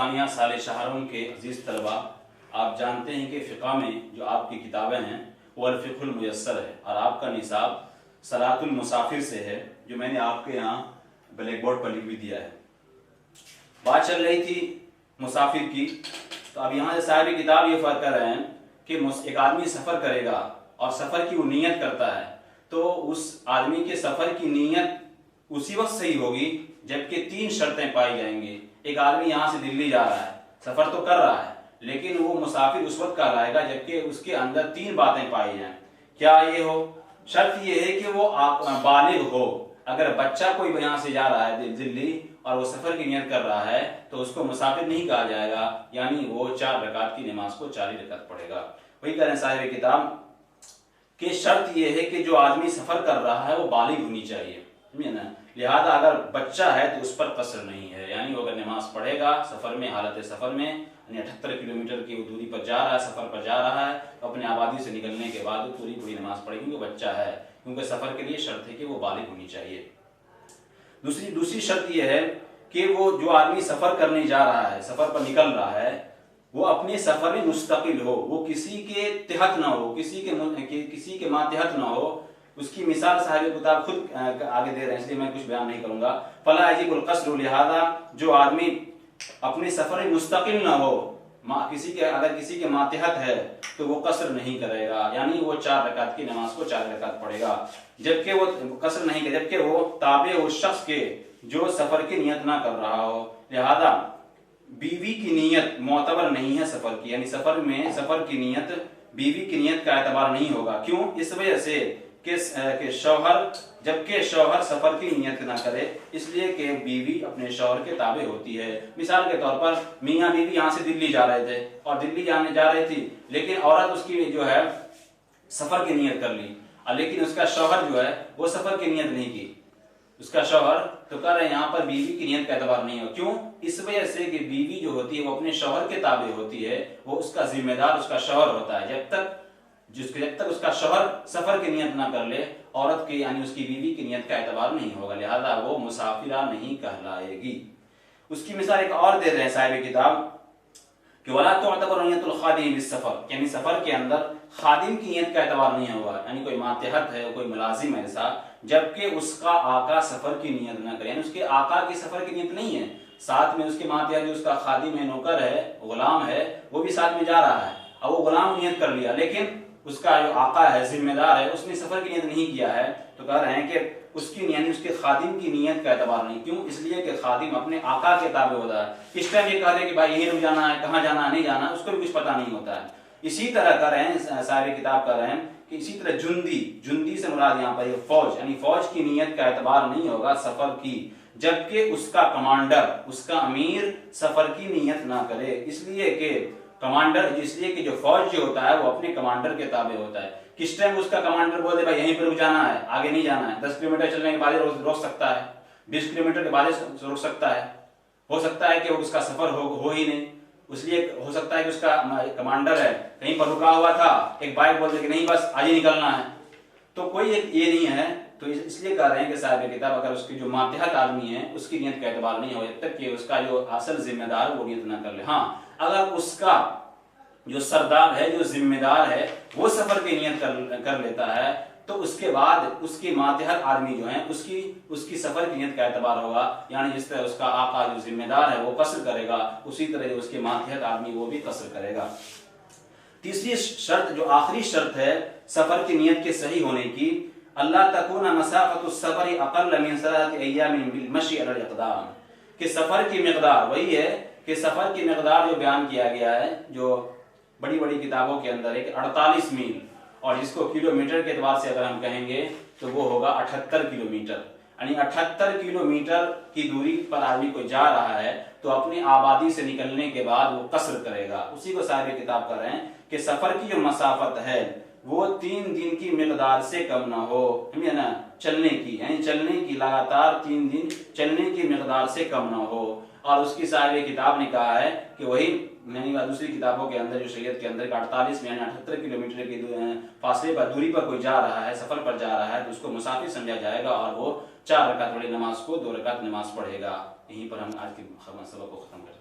हिंदुस्तानिया साले शहरों के अजीज़ तलबा, आप जानते हैं कि फ़िक़ा में जो आपकी किताबें हैं वो अल-फ़िक़्हुल मुयस्सर है और आपका निसाब सलातुल मुसाफिर से है, जो मैंने आपके यहाँ ब्लैक बोर्ड पर लिख भी दिया है। बात चल रही थी मुसाफिर की, तो अब यहाँ से साहिब किताब ये फ़र्क कर रहे हैं कि एक आदमी सफ़र करेगा और सफ़र की वो नीयत करता है, तो उस आदमी के सफ़र की नीयत उसी वक्त सही होगी जबकि 3 शर्तें पाई जाएंगी। एक आदमी यहाँ से दिल्ली जा रहा है, सफ़र तो कर रहा है, लेकिन वो मुसाफिर उस वक्त कहलाएगा जबकि उसके अंदर 3 बातें पाई जाएं। क्या ये हो? शर्त ये है कि वो बालिग हो। अगर बच्चा कोई यहाँ से जा रहा है दिल्ली और वो सफ़र की नियत कर रहा है तो उसको मुसाफिर नहीं कहा जाएगा, यानी वो 4 रकात की नमाज को 4 रकात पढ़ेगा। वही कह रहे हैं साहिब किताब कि शर्त ये है कि जो आदमी सफ़र कर रहा है वो बालिग होनी चाहिए, समझे ना। लिहाजा अगर बच्चा है तो उस पर कसर नहीं है, यानी वो अगर नमाज पढ़ेगा सफ़र में, हालत सफ़र में, 78 किलोमीटर की दूरी पर जा रहा है, सफ़र पर जा रहा है, तो अपने आबादी से निकलने के बाद वो पूरी नमाज पढ़ेगी, वो बच्चा है, क्योंकि सफ़र के लिए शर्त है कि वो बालिग होनी चाहिए। दूसरी शर्त यह है कि वो जो आदमी सफ़र करने जा रहा है, सफ़र पर निकल रहा है, वो अपने सफ़र में मुस्तकिल हो, वो किसी के तहत ना हो, किसी के मातहत ना हो। उसकी मिसाल साहिब किताब खुद आगे दे रहे हैं, इसलिए मैं कुछ बयान नहीं करूंगा। फला यजीबुल क़स्र, लिहाजा जो आदमी अपने सफ़र में मुस्तकिल ना हो, अगर किसी के मातहत है तो वो कसर नहीं करेगा, यानी वो 4 रकात की नमाज को 4 रकात पढ़ेगा। जबकि वो कसर नहीं करे, जबकि वो ताबे उस शख्स के जो सफ़र की नियत ना कर रहा हो। लिहाजा बीवी की नियत मोतबर नहीं है सफ़र की, यानी सफ़र की नियत बीवी की नियत का एतबार नहीं होगा। क्यों? इस वजह से कि शौहर, जबकि शौहर सफ़र की नियत ना करे, इसलिए कि बीवी अपने शौहर के ताबे होती है। मिसाल के तौर पर मियाँ बीवी यहाँ से दिल्ली जा रहे थे और दिल्ली जाने जा रही थी, लेकिन औरत उसकी जो है सफ़र की नियत कर ली, लेकिन उसका शौहर जो है वो सफ़र की नियत नहीं की। उसका शौहर तो कह रहे हैं यहाँ पर बीवी की नियत का एतबार नहीं हो। क्यों? इस वजह से कि बीवी जो होती है वो अपने शौहर के ताबे होती है, वो उसका जिम्मेदार उसका शौहर होता है। जब तक उसका शौहर सफ़र की नियत ना कर ले, औरत की यानी उसकी बीवी की नियत का एतबार नहीं होगा, लिहाजा वो मुसाफिरा नहीं कहलाएगी। उसकी मिसाल एक और दे रहे हैं साहिब किताब कि वला तुअतबर नियतुल खादिम बिस्सफर, यानी सफ़र के अंदर खादिम की नियत का एतबार नहीं होगा, यानी कोई मातहत है, कोई मुलाजिम है ऐसा, जबकि उसका आका सफ़र की नियत ना करे, यानी उसके आका की सफ़र की नियत नहीं है, साथ में उसके मातहत जो उसका खादिम है, नौकर है, गुलाम है, वो भी साथ में जा रहा है। अब वो गुलाम नियत कर लिया, लेकिन उसका जो आका है, जिम्मेदार है, उसने सफ़र की नियत नहीं किया है, तो कह रहे हैं कि उसकी यानी उसके खादिम की नियत का एतबार नहीं। क्यों? इसलिए कि खादिम अपने आका के ताबे होता है। इस टाइम ये कह दे कि भाई यहीं रुक जाना है, कहाँ जाना है, नहीं जाना, उसको भी कुछ पता नहीं होता है। इसी तरह कर रहे हैं साहिब किताब कर रहे हैं कि इसी तरह जुंदी से मुराद यहाँ पर फौज, यानी फौज की नियत का एतबार नहीं होगा सफ़र की, जबकि उसका कमांडर, उसका अमीर सफ़र की नियत ना करे, इसलिए कि कमांडर, इसलिए कि जो फौज जो होता है वो अपने कमांडर के ताबे होता है। किस टाइम उसका कमांडर बोल दे भाई यहीं पर रुक जाना है, आगे नहीं जाना है, 10 किलोमीटर चलने के बाद रोक सकता है, 20 किलोमीटर के बाद रोक सकता है। हो सकता है कि उसका सफर हो ही नहीं, इसलिए हो सकता है कि उसका कमांडर है कहीं पर रुका हुआ था, एक बाइक बोल दे कि नहीं बस आज ही निकलना है, तो कोई ये नहीं है। तो इसलिए कह रहे हैं कि साहिब किताब अगर उसकी जो मातहत आदमी है उसकी नियत का एतबार नहीं हो जब तक कि उसका जो असल जिम्मेदार वो नियत ना कर ले। हाँ, अगर उसका जो सरदार है, जो जिम्मेदार है, वो सफर की नियत कर लेता है, तो उसके बाद उसके मातहत आदमी जो है उसकी सफर की नियत का एतबार होगा, यानी जिस तरह उसका आका जो जिम्मेदार है वो कसर करेगा, उसी तरह उसके मातहत आदमी वो भी कसर करेगा। तीसरी शर्त, जो आखिरी शर्त है सफर की नियत के सही होने की, अल्लाह तकूना मसाफतुस सफरी अक़ल्ल मिन सलासति अय्यामिन बिल मशी अलल इक़दाम, कि सफर की मिक़दार वही है कि सफर की मिक़दार जो बयान किया गया है, जो बड़ी बड़ी किताबों के अंदर है कि 48 मील, और जिसको किलोमीटर के एतबार से अगर हम कहेंगे तो वो होगा 78 किलोमीटर, यानी 78 किलोमीटर की दूरी पर आदमी कोई जा रहा है तो अपनी आबादी से निकलने के बाद वो कसर करेगा। उसी को साहिब किताब कर रहे हैं कि सफर की जो मसाफत है वो 3 दिन की मिक़दार से कम ना हो, समझे ना, चलने की, यानी चलने की लगातार 3 दिन चलने की मिक़दार से कम ना हो। और उसकी साहिब किताब ने कहा है कि वही मैंने दूसरी किताबों के अंदर जो शरीयत के अंदर 48 यानी 78 किलोमीटर की फासले पर, दूरी पर कोई जा रहा है, सफर पर जा रहा है, तो उसको मुसाफिर समझा जाएगा और वो 4 रकात वाली नमाज को 2 रकात नमाज पढ़ेगा। यहीं पर हम आज के सबक को खत्म करते हैं।